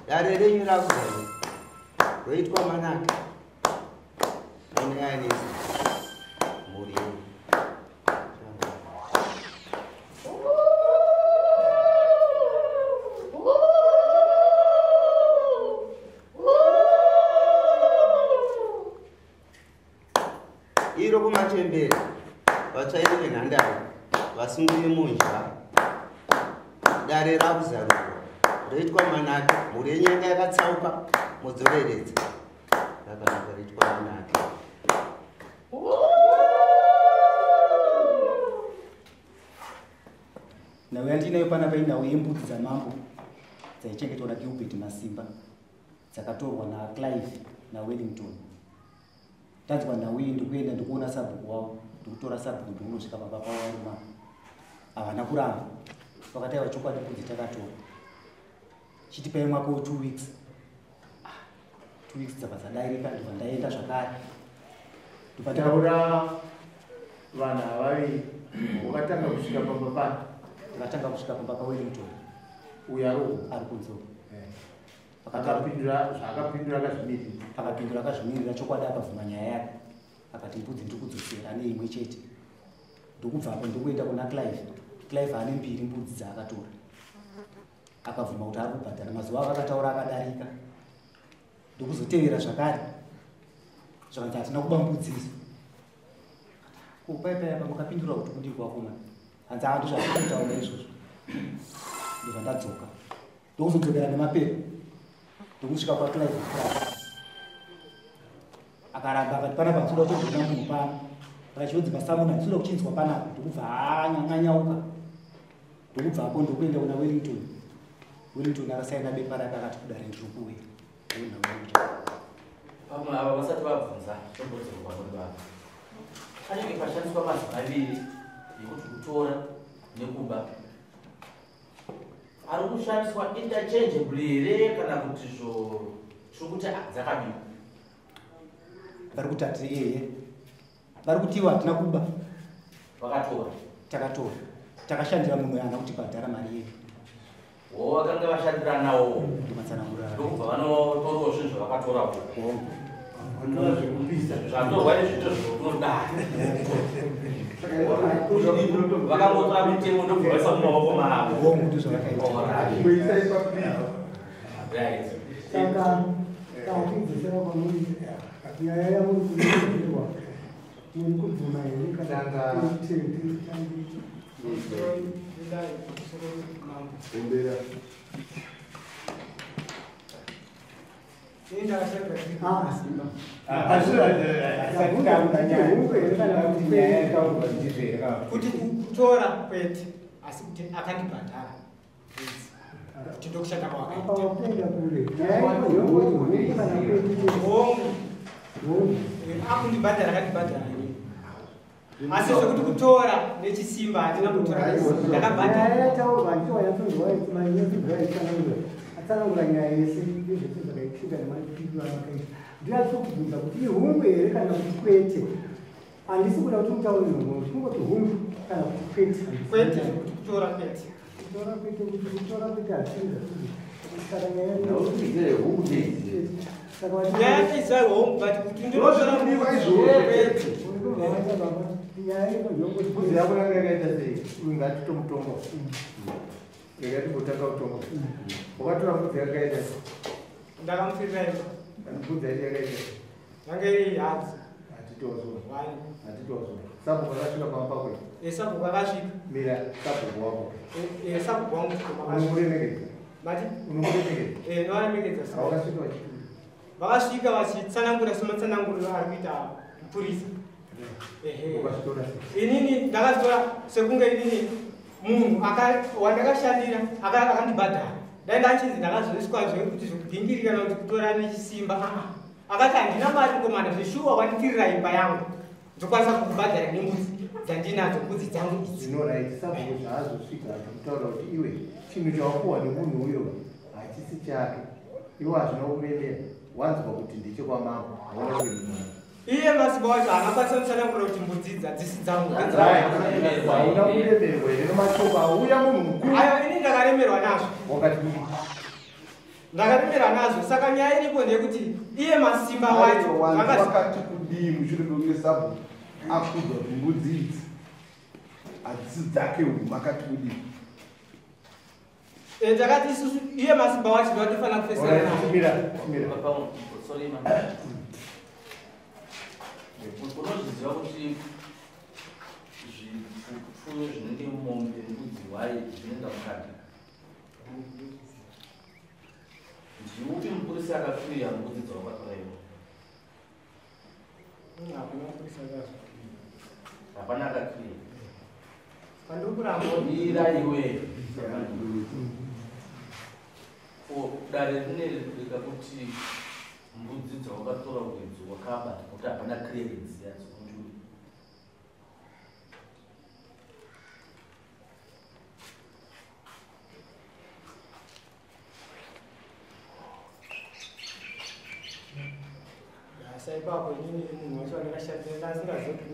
dare renyu rakuzai roitwa manaka ainyanisa mhuri yenyu. iro kumachemberi vatsvairi venhandare vasungire munja dare rakuzarurwa roitwa manaka mhuri yenyu yanga yakatsauka mudzoreredza rakanaka roitwa manaka. nhau yandinayo panapa inhau yembudzi dzamambo dzaichengetwa naGilbert Masimba dzakatorwa naClive naWellington. tanzwa nhau iyi ndikuenda ndikuona sabhuku wavo ndikutora sabhuku ndikunosvika pamba pavaruma havana kuramba vakataiva chokwadi mbudzi takatora chitipai mwako 2 weeks 2 weeks dzabva dzadarika ndibva ndaenda zvakare taura vanhu havaviri wakatanga kusvika pamba pana ndakatanga kusvika pamba paWellington uyo ari kunze akapindura kazvimirira akapindura akazvimirira chokwadi akabvuma nyaya yake akati mbudzi ndiri kudzosera ane imwe chete ndokubvapo ndokuenda kuna Clive ane mbiri mbudzi dzaakatora akabvuma kuti ari kubhadhara mazuva avo akataura akadarika ndokuzotevera zvakare zvakanzi hatina kuba mbudzi izo kupaipaipa mukapindura kuti kudii kwakoma hanzi ando zvakutaura izvozvo ndobva ndadzoka ndokuzodzokera nemapepa ndokusvika kwaClive akaramba akati panapa tinoda kutogona munhu pano pachionzi pasamuna tinoda kuchinzwa panapa ndokubva anyanyauka ndokubvapo ndokuenda kuna Wellington akasaina bepa rake akati kudare ndiri kuuya pamwe ava vasati vabvunza tombodzoka kwanoivava panenge pashandiswa mazana aviri yekuti kutora nekuba ari kushandiswa interchangeable here kana kuti zviri kuti dzakadii vari kuti hatiri yeye vari kutiwa hatina kuba vakatora takatora takashandira munhu yaana kuti bhadhara mari yedu vakanga vashandira nawo ndimatsanangurira ndokubva vanotorawo zvinhu zvavakatora zvatorwa nezvito zvounodai vakangotora mitemo ndobva vaisa mumaoko mavo ndizvo zvakaita takudzidzira kwamuri nyaya yamuri kuitirwa muri kubvuma here kana kuti kutora kwete asi kuti akandibhadhara kuti ndokushanda kwawakaita akundibhadhara akandibhadhara asi zvekuti kutora nechisimba hatina kutora ndakabhadhara atsanangura nyaya yese nezvese zvakaitika nemapiiro avakaita ndinatokubvunza kuti ihungu here kana kuti kwete handisi kuda kuti mutaurire mhomho kungoti hungu kana kuti kwete kuti kutora kwete kutora kwete kuti kutora kwete hatinga saka nyaya nyaya izai hongu but kuti ndinotorakwete nyaya inozongoti mbudzi yako yanga yakaita sei ungatitomutombo yakatibotaka utombo wakatora mbudzi yakaita ndakamufirira ipa mbudzi yaiti yakaita yange iri hadzi hatitozwa sabhuku akasvika pamba kwei sabhuku akasvika mira sabhuku wako sabhuku wangu unomuremekedza mati unomuremekedza novaremekedza wakasvika vachituri vakasvika vachitsanangura sematsananguriro ari kuita mupurisa ukazvitora inini ndakazitora sekunge inini munhu wandakashandira akandibhadhara dai ndachinzi ndakazoiswa zvekuti zvekudhingirika kana kuti kutora nechisimba akati handina mari ngomana zvishuwa wanditirira imba yangu ndokwanisa kukubhadhara nembudzi dzandinadzo mbudzi dzangu idzi zvinoraiti sabhuku zvaazosvika kutaura kuti iwe chinhu chawapuwa nemunhu uyo hachisi chake iwe hazvina kumemera wanzwa kuti ndechekwamama hauna kuenda mari iye masimba wacho haangakwanisa kutsanangura kuti mbudzi dzisi dzangu hauna kuremerwa here nemashoko auya munhu mukuru. ayo ini ndakaremerwa nazvo, wakati ndakaremerwa nazvo. Saka nyaya iripo ndeyekuti iye masimba wacho wakati kudii mushure mekunge sabhuku akudza kuti mbudzi idzi hadzisi dzake uyu makati kudii. Ndakati isusu iye masimba wacho ndotofanira kufesera nawo. Unozviziva kuti zvipfuyo zvinenge mombe mbudzi hwai zvinoenda mukati. Ndiupi mupurisi akafuya mbudzi dzawakatora iwo? Hapana akafuya. Ira iwe. Dare rine rikakuti mbudzi dzawakatora uedzi wakaba kuti hapana clearance yadzo kunjuri.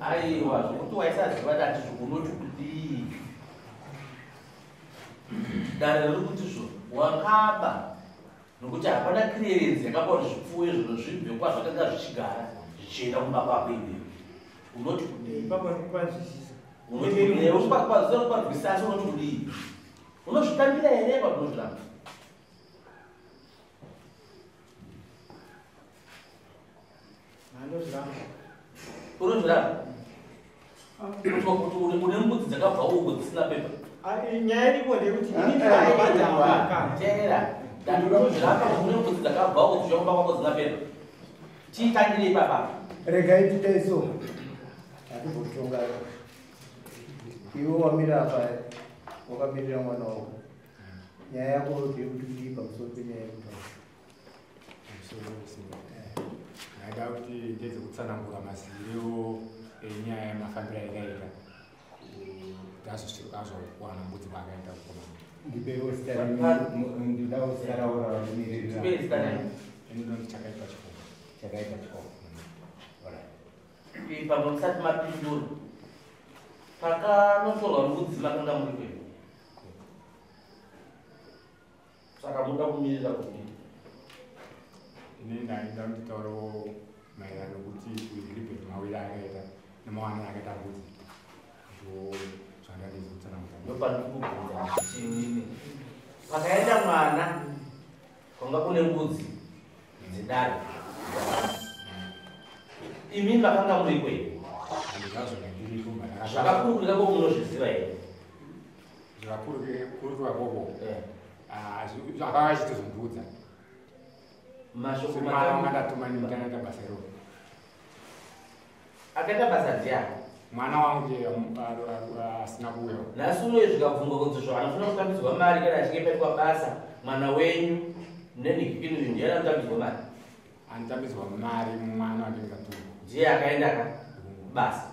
Aiwa, zvokuti waisaziva dati zvokunoti kudii. Dare riri kuti zvo wakaba nokuti hapana clearance yakapa kuti zvipfuyo zvino zvibve kwazvakanga zvichigara zvichienda kumba kwako iwewe. Unoti kudii? Unozvinzwisisa asi unoti kudii? Unozvitambira here paunozviramba? Unozviramba? Kuti une mbudzi dzakabva uko dzisina pepa. Nyaya iripo ndeyekuti ini ndinobata tera ndandinozviramba kuti une mbudzi dzakabva uko dzichiuya kumba kwako dzina pepa. Tiitangire ipapa. Regai tiite so. Hatizvotonga. Iwe wamira apa wakamirira mwana wako. Nyaya yako ndeyekuti kudii pamusoro penyaya yekutaura. Ndaida kuti ndedze kutsanangura mazivirewo enyaya yemafambiro ayakaita azowana mbudzi maakaita kukoma. Ndipewo ndidawo zita rawo rawamirira. Inodoti chakaita chikoma. Chakaita chikoma. Pamwe musati mapindura pakanotorwa mbudzi makanga muri kwedu. Saka muda kumirira kudii? Ine ndaida nditaurawo maererano nokuti Gilbert mawira akaita nemawaniro akaita mbudzi. Ndo zvandandisi kutsanangura. Ndopanokubvunza chiinini. Pakaenda mwana kwanga kune mbudzi dzidare. Imi makanga muri kwedu. Zvakakuru kako munozviziva here? Zvakakuru kwakoko zvakava chitozombuudza angatuma ndikaita basa iroro. Akaita basa ndiani? Mwana wangu asina kuuya. Nhasi unoye zvikabvunzwa kuti zvo anofanira kutambidzwa mari kana achinge petwa basa mwana wenyu nenhikipini ndiye anotambidzwa mari? Anotambidzwa mari mwana wandingatumwa. Ndiye akaenda basa.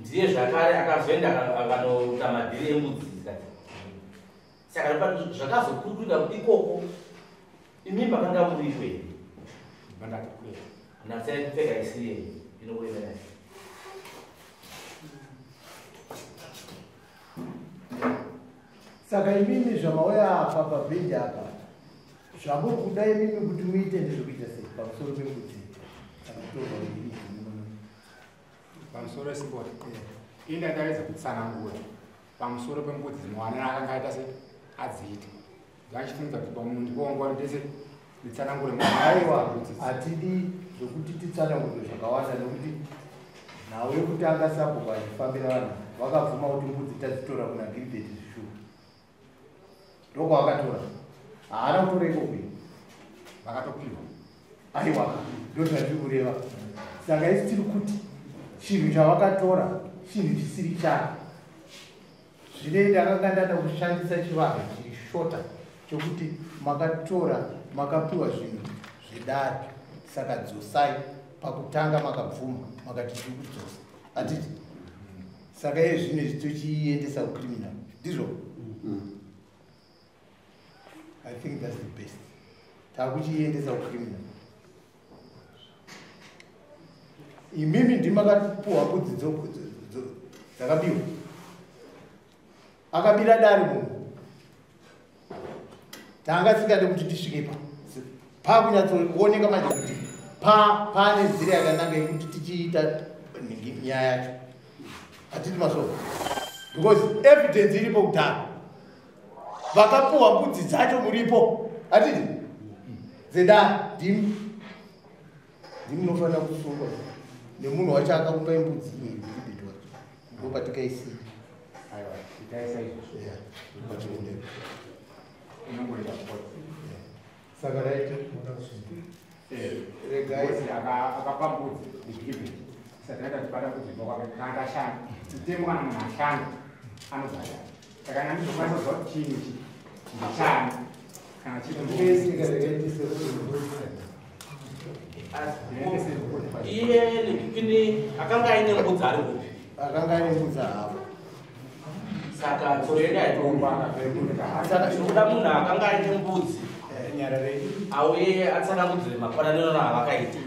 Ndiye zvakare akazoenda akanoita madhiri embudzi dzikati. Saka zvakazokurukira kuti ikoko imi makanga muri kwedu. Bandakwedu. Nasai kupfeka isiri inokuemera. Saka imimi zvamauya apa pabhendi apa zvamuri kuda imimi kuti muite ndezvekuita sei pamusoro pembudzi dzakatorwa iri pamusoro esimboti indandaridza kutsanangura pamusoro pembudzi dzinowanira akanga aita se adziita ndachifunza kuti pamunhu ndikuongora ndese nditsanangure aiwa hatidi zvokuti titsanangure zvakawanda nokuti nhau yekutanga sabhuku achifambira vanhu vakabvuma kuti mbudzi tadzitora kuna Gilbert zvishuwa ndoko vakatora haana kutora ikopi vakatopiwa aiwa ndozvatiri kureva. Saka isi tiri kuti chinhu chavakatora chinhu chisiri chake zvine ndakanga ndada kushandisa chivanhu chishota chokuti makatora makapiwa zvinhu zvidare saka dzosai pakutanga makabvuma makati tiri kudzosa hatiti. Saka iye zvine tochiendesa kucriminal ndizvo. I think that's the best. Takuchiendesa kucriminal. imimi ndimakapuwa mbudzi dzakabiwa akabira dari munhu tanga singade kuti tisvike pakunyatsooneka manje kuti pane nzira yakanaka yekuti tichiita nyaya yacho hatiti masoro because evidence iripo kudhara vakapuwa mbudzi dzacho muripo hatiti zeda ndimunofanira kusungwa nemunhu wacho akakupai mbudzi ibidwa ndopatikaisii saka raita akapa mbudzi ndibhibhi sataita tibada kuziva kwake kana ashanda mutemo kana munhu ashanda anobhadhara saka nandizokwanisa kuziva kuti chinhu ichi ndichani kana iye Nibhikini akanga aine mbudzi ari kupi akanga aine mbudzi havo saka tsorenda yaitombaka zvinokuda munhu akanga aine mbudzi nyara redu auye atsanangudzire mafananiro avakaita